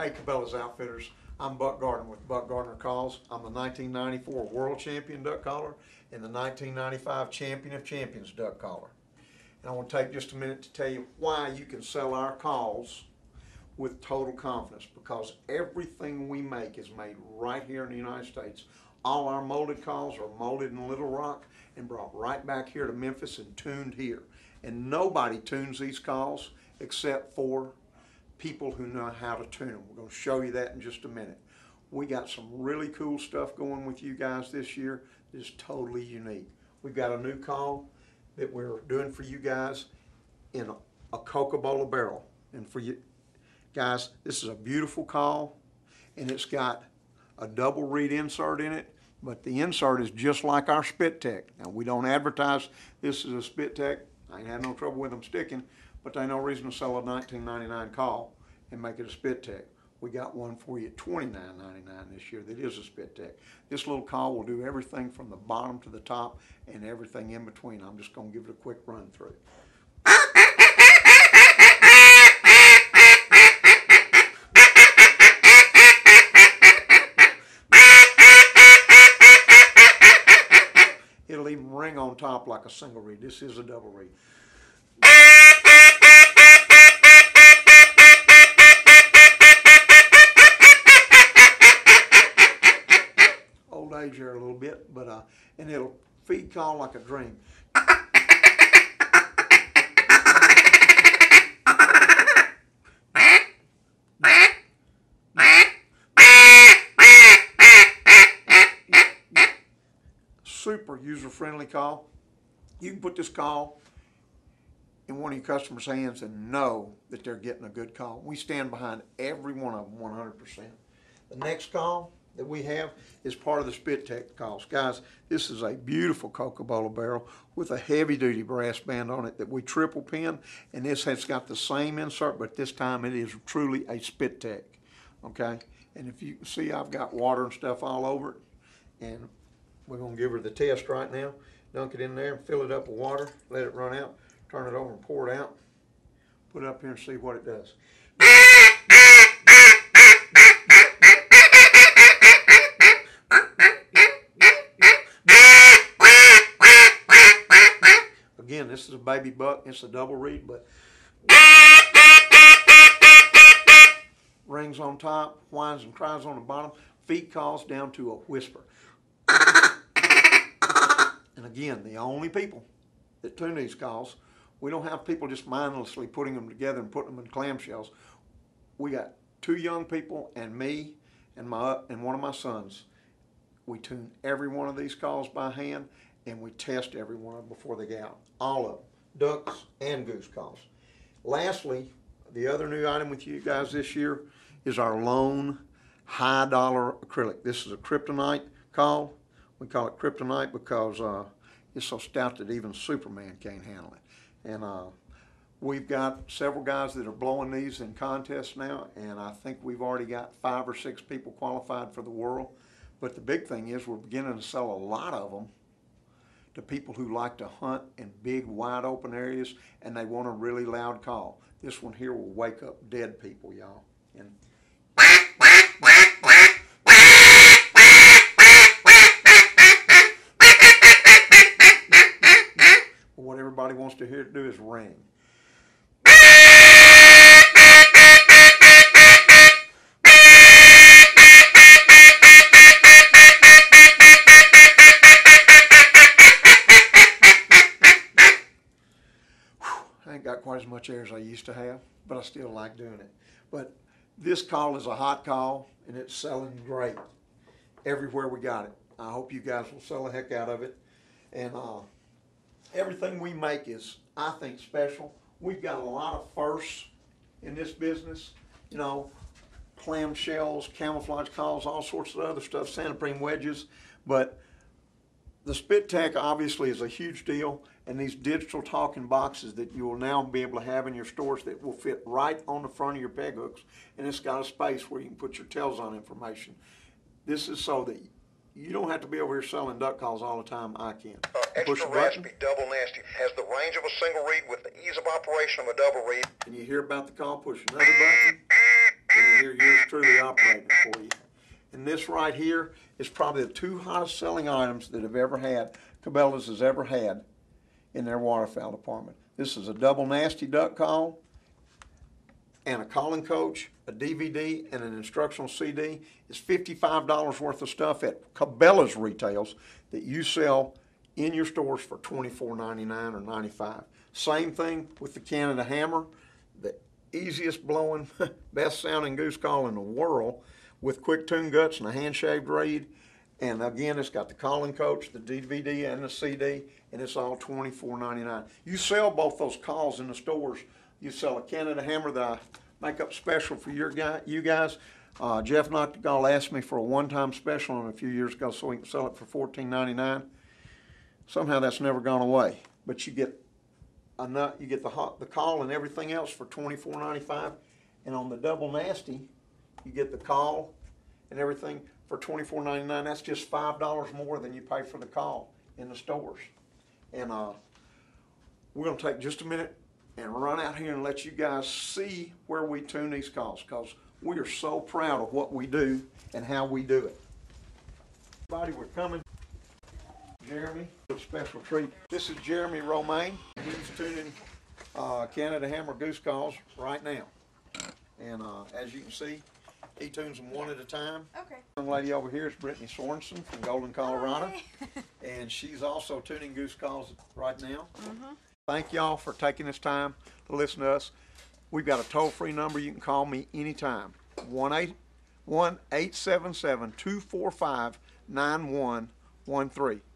Hey, Cabela's Outfitters. I'm Buck Gardner with Buck Gardner Calls. I'm the 1994 World Champion Duck Caller and the 1995 Champion of Champions Duck Caller. And I want to take just a minute to tell you why you can sell our calls with total confidence, because everything we make is made right here in the United States. All our molded calls are molded in Little Rock and brought right back here to Memphis and tuned here. And nobody tunes these calls except for people who know how to tune them. We're going to show you that in just a minute. We got some really cool stuff going with you guys this year that is totally unique. We've got a new call that we're doing for you guys in a Cabela barrel. And for you guys, this is a beautiful call, and it's got a double reed insert in it, but the insert is just like our Spit Tech. Now, we don't advertise this is a Spit Tech. I ain't had no trouble with them sticking, but there ain't no reason to sell a $19.99 call and make it a Spit Tech. We got one for you at $29.99 this year that is a Spit Tech. This little call will do everything from the bottom to the top and everything in between. I'm just going to give it a quick run through. It'll even ring on top like a single reed. This is a double reed. Old age here a little bit, but and it'll feed call like a dream. Super user-friendly call. You can put this call in one of your customers' hands and know that they're getting a good call. We stand behind every one of them 100%. The next call that we have is part of the Spit Tech calls. Guys, this is a beautiful Cabela barrel with a heavy-duty brass band on it that we triple pin, and this has got the same insert, but this time it is truly a Spit Tech, okay? And if you can see, I've got water and stuff all over it, and we're going to give her the test right now. Dunk it in there and fill it up with water, let it run out, turn it over and pour it out, put it up here and see what it does. Again, this is a baby buck. It's a double reed, but rings on top, whines and cries on the bottom, feed calls down to a whisper. And again, the only people that tune these calls, we don't have people just mindlessly putting them together and putting them in clamshells. We got two young people and me and one of my sons. We tune every one of these calls by hand, and we test every one of them before they get out. All of them, ducks and goose calls. Lastly, the other new item with you guys this year is our lone high dollar acrylic. This is a kryptonite call. We call it kryptonite because it's so stout that even Superman can't handle it. And we've got several guys that are blowing these in contests now, and I think we've already got 5 or 6 people qualified for the world. But the big thing is we're beginning to sell a lot of them to people who like to hunt in big, wide open areas, and they want a really loud call. This one here will wake up dead people, y'all. And what everybody wants to hear it do is ring. I ain't got quite as much air as I used to have, but I still like doing it. But this call is a hot call, and it's selling great everywhere we got it. I hope you guys will sell the heck out of it. And everything we make is, I think, special. We've got a lot of firsts in this business. You know, clam shells, camouflage calls, all sorts of other stuff, Santoprene wedges. But the Spit Tech obviously is a huge deal, and these digital talking boxes that you will now be able to have in your stores that will fit right on the front of your peg hooks, and it's got a space where you can put your tells on information. This is so that you don't have to be over here selling duck calls all the time. I can. Extra raspy, double nasty. Has the range of a single reed with the ease of operation of a double reed. And you hear about the call, push another button, and you hear yours truly operating for you. And this right here is probably the two hottest selling items that have ever had, Cabela's has ever had in their waterfowl department. This is a double nasty duck call and a calling coach, a DVD, and an instructional CD. It's $55 worth of stuff at Cabela's retails that you sell in your stores for $24.99 or $95. Same thing with the Canada Hammer, the easiest blowing, best sounding goose call in the world, with quick tune guts and a hand-shaved reed. And again, it's got the calling coach, the DVD, and the CD, and it's all $24.99. You sell both those calls in the stores. You sell a Canada Hammer that I make up special for you guys. Jeff Noctegal asked me for a one-time special on a few years ago so we can sell it for $14.99. Somehow that's never gone away. But you get a nut, you get the call and everything else for $24.95, and on the double nasty, you get the call and everything for $24.99. That's just $5 more than you pay for the call in the stores. And we're going to take just a minute and run out here and let you guys see where we tune these calls, because we are so proud of what we do and how we do it. Everybody, we're coming. Jeremy, a special treat. This is Jeremy Romaine. He's tuning Canada Hammer goose calls right now. And as you can see, he tunes them one at a time. Okay. The young lady over here is Brittany Sorensen from Golden, Colorado. Hi. And she's also tuning goose calls right now. Thank y'all for taking this time to listen to us. We've got a toll-free number. You can call me anytime. 1-877-245-9113.